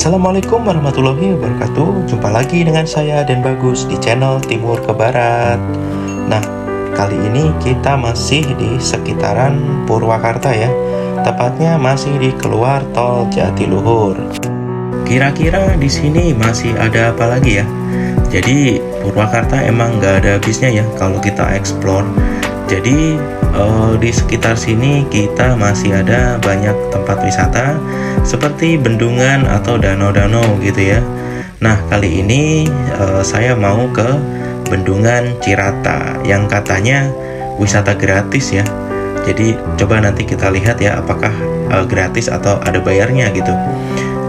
Assalamualaikum warahmatullahi wabarakatuh. Jumpa lagi dengan saya Dan Bagus di channel Timur ke Barat. Nah, kali ini kita masih di sekitaran Purwakarta ya. Tepatnya masih di keluar tol Jatiluhur. Kira-kira di sini masih ada apa lagi ya? Jadi Purwakarta emang nggak ada habisnya ya kalau kita explore. Jadi di sekitar sini kita masih ada banyak tempat wisata seperti bendungan atau danau-danau gitu ya. Nah, kali ini saya mau ke Bendungan Cirata yang katanya wisata gratis ya. Jadi coba nanti kita lihat ya apakah gratis atau ada bayarnya gitu.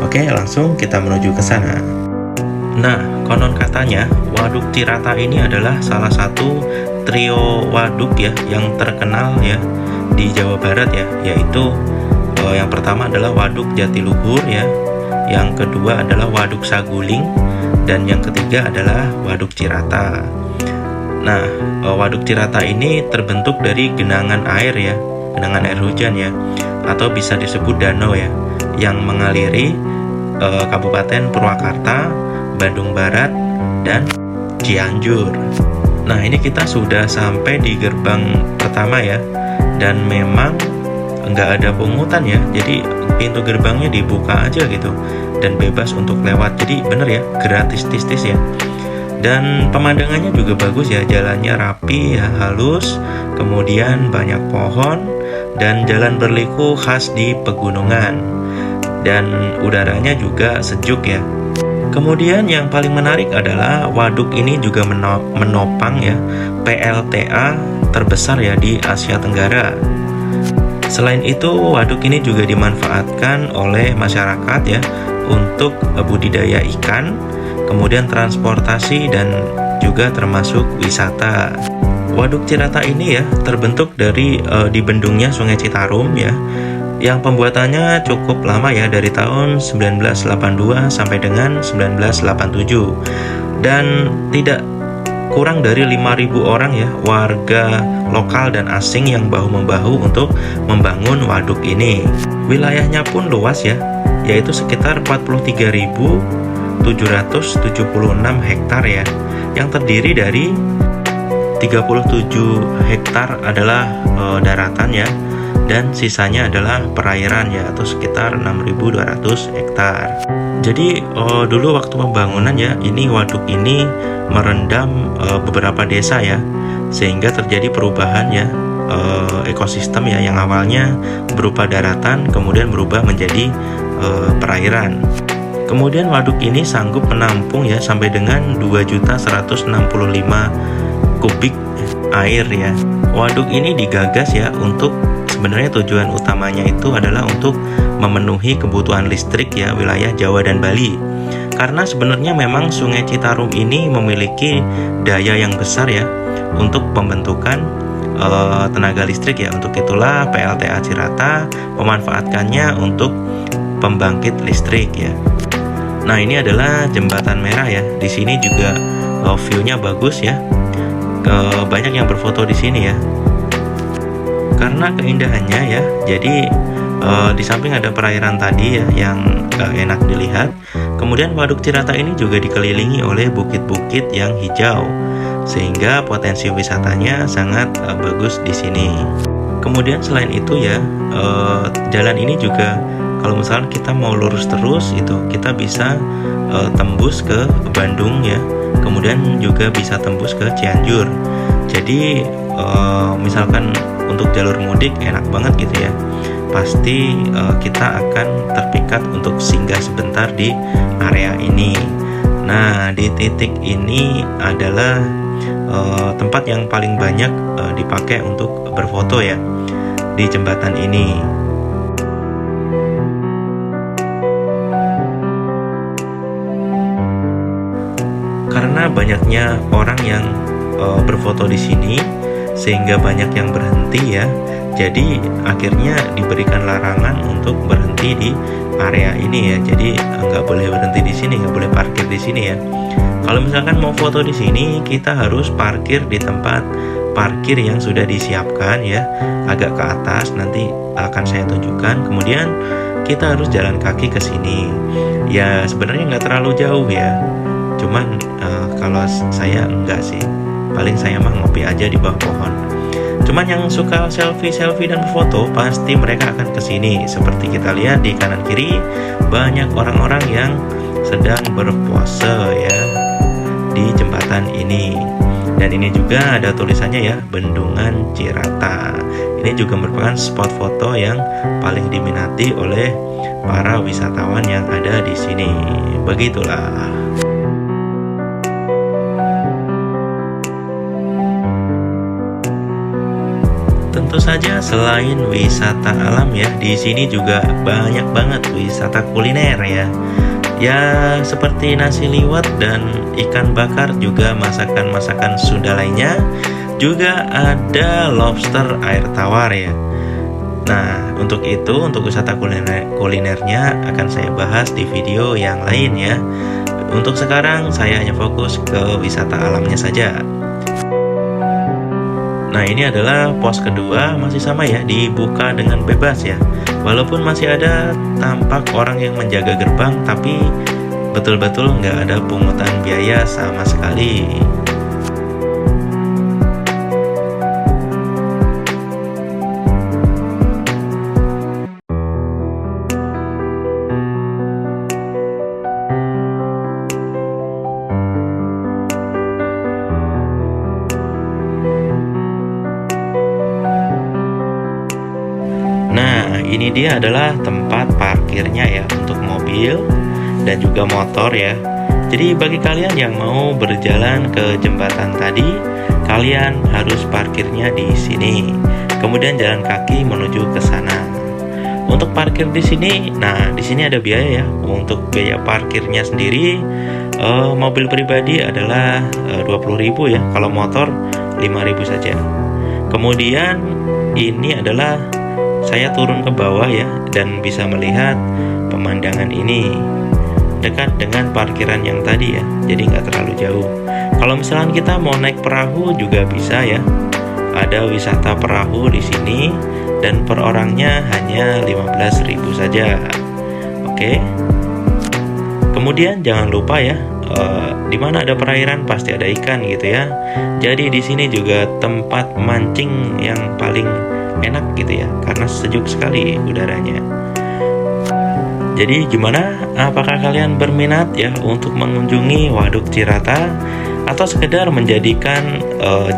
Oke, langsung kita menuju ke sana. Nah, konon katanya Waduk Cirata ini adalah salah satu trio waduk ya yang terkenal ya di Jawa Barat ya, yaitu yang pertama adalah Waduk Jatiluhur ya, yang kedua adalah Waduk Saguling, dan yang ketiga adalah Waduk Cirata. Nah, Waduk Cirata ini terbentuk dari genangan air ya, genangan air hujan ya, atau bisa disebut danau ya, yang mengaliri Kabupaten Purwakarta, Bandung Barat, dan Cianjur. Nah, ini kita sudah sampai di gerbang pertama ya, dan memang nggak ada pungutan ya, jadi pintu gerbangnya dibuka aja gitu dan bebas untuk lewat. Jadi bener ya, gratis tis ya. Dan pemandangannya juga bagus ya, jalannya rapi ya, halus, kemudian banyak pohon dan jalan berliku khas di pegunungan, dan udaranya juga sejuk ya. Kemudian yang paling menarik adalah waduk ini juga menopang ya PLTA terbesar ya di Asia Tenggara. Selain itu, waduk ini juga dimanfaatkan oleh masyarakat ya untuk budidaya ikan, kemudian transportasi, dan juga termasuk wisata. Waduk Cirata ini ya terbentuk dari di bendungnya Sungai Citarum ya, yang pembuatannya cukup lama ya, dari tahun 1982 sampai dengan 1987, dan tidak kurang dari 5.000 orang ya warga lokal dan asing yang bahu-membahu untuk membangun waduk ini. Wilayahnya pun luas ya, yaitu sekitar 43.776 hektar ya, yang terdiri dari 37 hektar adalah daratan ya, dan sisanya adalah perairan ya, atau sekitar 6.200 hektar. Jadi dulu waktu pembangunan ya, ini waduk ini merendam beberapa desa ya, sehingga terjadi perubahan ya ekosistem ya, yang awalnya berupa daratan kemudian berubah menjadi perairan. Kemudian waduk ini sanggup menampung ya sampai dengan 2.165 kubik air ya. Waduk ini digagas ya untuk, sebenarnya tujuan utamanya itu adalah untuk memenuhi kebutuhan listrik ya wilayah Jawa dan Bali. Karena sebenarnya memang Sungai Citarum ini memiliki daya yang besar ya untuk pembentukan tenaga listrik ya. Untuk itulah PLTA Cirata memanfaatkannya untuk pembangkit listrik ya. Nah, ini adalah Jembatan Merah ya. Di sini juga view-nya bagus ya. Banyak yang berfoto di sini ya. Karena keindahannya ya, jadi di samping ada perairan tadi ya yang enak dilihat. Kemudian Waduk Cirata ini juga dikelilingi oleh bukit-bukit yang hijau, sehingga potensi wisatanya sangat bagus di sini. Kemudian selain itu ya, jalan ini juga kalau misalnya kita mau lurus terus itu kita bisa tembus ke Bandung ya, kemudian juga bisa tembus ke Cianjur. Jadi misalkan untuk jalur mudik enak banget gitu ya, pasti kita akan terpikat untuk singgah sebentar di area ini. Nah, di titik ini adalah tempat yang paling banyak dipakai untuk berfoto ya, di jembatan ini. Karena banyaknya orang yang berfoto di sini, sehingga banyak yang berhenti ya. Jadi akhirnya diberikan larangan untuk berhenti di area ini ya. Jadi nggak boleh berhenti di sini, nggak boleh parkir di sini ya. Kalau misalkan mau foto di sini, kita harus parkir di tempat parkir yang sudah disiapkan ya, agak ke atas, nanti akan saya tunjukkan. Kemudian kita harus jalan kaki ke sini. Ya sebenarnya nggak terlalu jauh ya. Cuman kalau saya enggak sih, paling saya mah ngopi aja di bawah pohon. Cuman yang suka selfie dan foto pasti mereka akan kesini. Seperti kita lihat di kanan kiri banyak orang-orang yang sedang berpose ya di jembatan ini. Dan ini juga ada tulisannya ya, Bendungan Cirata. Ini juga merupakan spot foto yang paling diminati oleh para wisatawan yang ada di sini. Begitulah. Tentu saja selain wisata alam ya, di sini juga banyak banget wisata kuliner ya. Ya seperti nasi liwet dan ikan bakar, juga masakan-masakan Sunda lainnya. Juga ada lobster air tawar ya. Nah untuk wisata kulinernya akan saya bahas di video yang lain ya. Untuk sekarang saya hanya fokus ke wisata alamnya saja. Nah ini adalah pos kedua, masih sama ya, dibuka dengan bebas ya. Walaupun masih ada tampak orang yang menjaga gerbang, tapi betul-betul nggak ada pungutan biaya sama sekali. Nah, ini dia adalah tempat parkirnya ya untuk mobil dan juga motor ya. Jadi bagi kalian yang mau berjalan ke jembatan tadi, kalian harus parkirnya di sini. Kemudian jalan kaki menuju ke sana. Untuk parkir di sini, nah di sini ada biaya ya. Untuk biaya parkirnya sendiri, mobil pribadi adalah 20.000 ya. Kalau motor 5.000 saja. Kemudian ini adalah saya turun ke bawah ya, dan bisa melihat pemandangan ini dekat dengan parkiran yang tadi ya, jadi nggak terlalu jauh. Kalau misalnya kita mau naik perahu juga bisa ya, ada wisata perahu di sini dan per orangnya hanya 15.000 saja. Oke. Kemudian jangan lupa ya, di mana ada perairan pasti ada ikan gitu ya. Jadi di sini juga tempat mancing yang paling enak gitu ya, karena sejuk sekali udaranya. Jadi gimana? Apakah kalian berminat ya untuk mengunjungi Waduk Cirata, atau sekedar menjadikan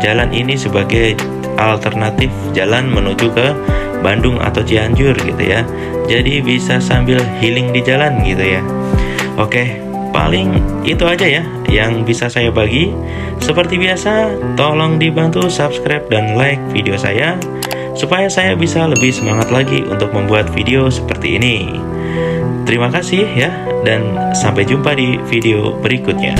jalan ini sebagai alternatif jalan menuju ke Bandung atau Cianjur gitu ya? Jadi bisa sambil healing di jalan gitu ya. Oke, paling itu aja ya yang bisa saya bagi. Seperti biasa, tolong dibantu subscribe dan like video saya, supaya saya bisa lebih semangat lagi untuk membuat video seperti ini. Terima kasih ya, dan sampai jumpa di video berikutnya.